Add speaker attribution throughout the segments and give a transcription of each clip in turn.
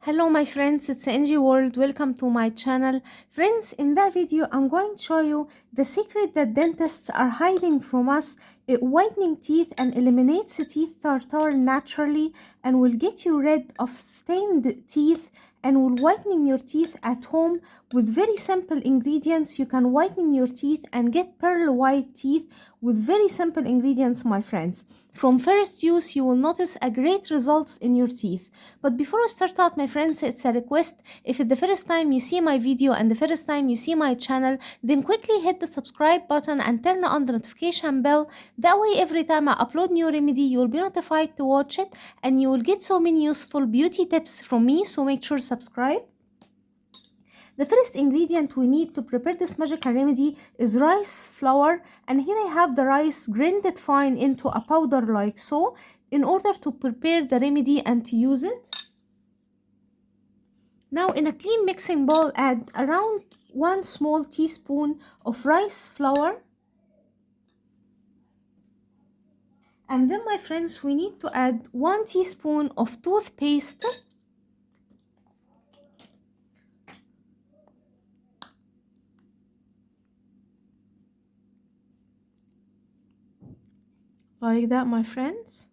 Speaker 1: Hello my friends, it's NG World. Welcome to my channel. Friends, in that video I'm going to show you the secret that dentists are hiding from us. It whitening teeth and eliminates teeth tartar naturally and will get you rid of stained teeth and will whitening your teeth at home with very simple ingredients. You can whitening your teeth and get pearl white teeth with very simple ingredients, my friends. From first use you will notice a great results in your teeth. But before I start out, my friends, it's a request. If it's the first time you see my video and the first time you see my channel, then quickly hit the subscribe button and turn on the notification bell. That way every time I upload new remedy, you will be notified to watch it and you will get so many useful beauty tips from me, so make sure to subscribe. The first ingredient we need to prepare this magical remedy is rice flour, and here I have the rice grinded fine into a powder like so in order to prepare the remedy and to use it. Now in a clean mixing bowl add around 1 small teaspoon of rice flour. And then my friends, we need to add 1 teaspoon of toothpaste. Like that, my friends.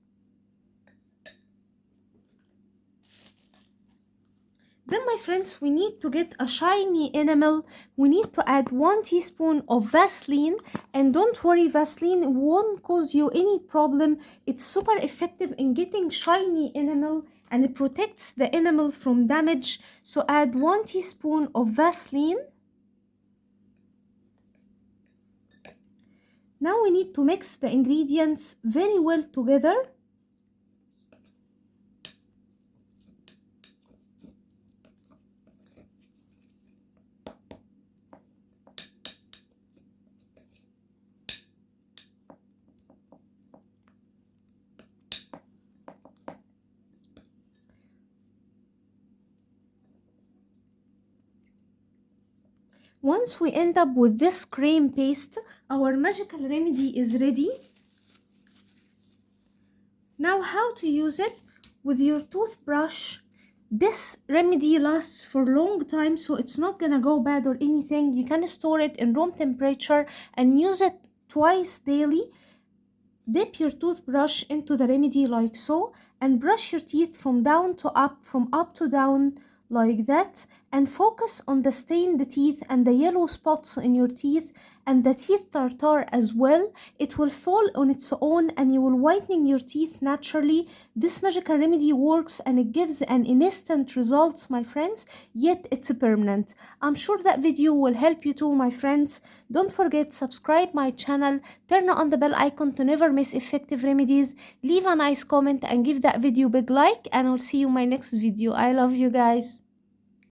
Speaker 1: Then my friends, we need to get a shiny enamel. We need to add 1 teaspoon of Vaseline, and don't worry, Vaseline won't cause you any problem. It's super effective in getting shiny enamel and it protects the enamel from damage. So add 1 teaspoon of Vaseline. Now we need to mix the ingredients very well together. Once we end up with this cream paste, our magical remedy is ready. Now how to use it? With your toothbrush. This remedy lasts for a long time, so it's not gonna go bad or anything. You can store it in room temperature and use it twice daily. Dip your toothbrush into the remedy like so and brush your teeth from down to up, from up to down like that, and focus on the stained teeth and the yellow spots in your teeth and the teeth tartar as well. It will fall on its own and you will whitening your teeth naturally. This magical remedy works and it gives an instant results, my friends, yet it's permanent. I'm sure that video will help you too, my friends. Don't forget, subscribe my channel, turn on the bell icon to never miss effective remedies, leave a nice comment and give that video big like, and I'll see you in my next video. I love you guys.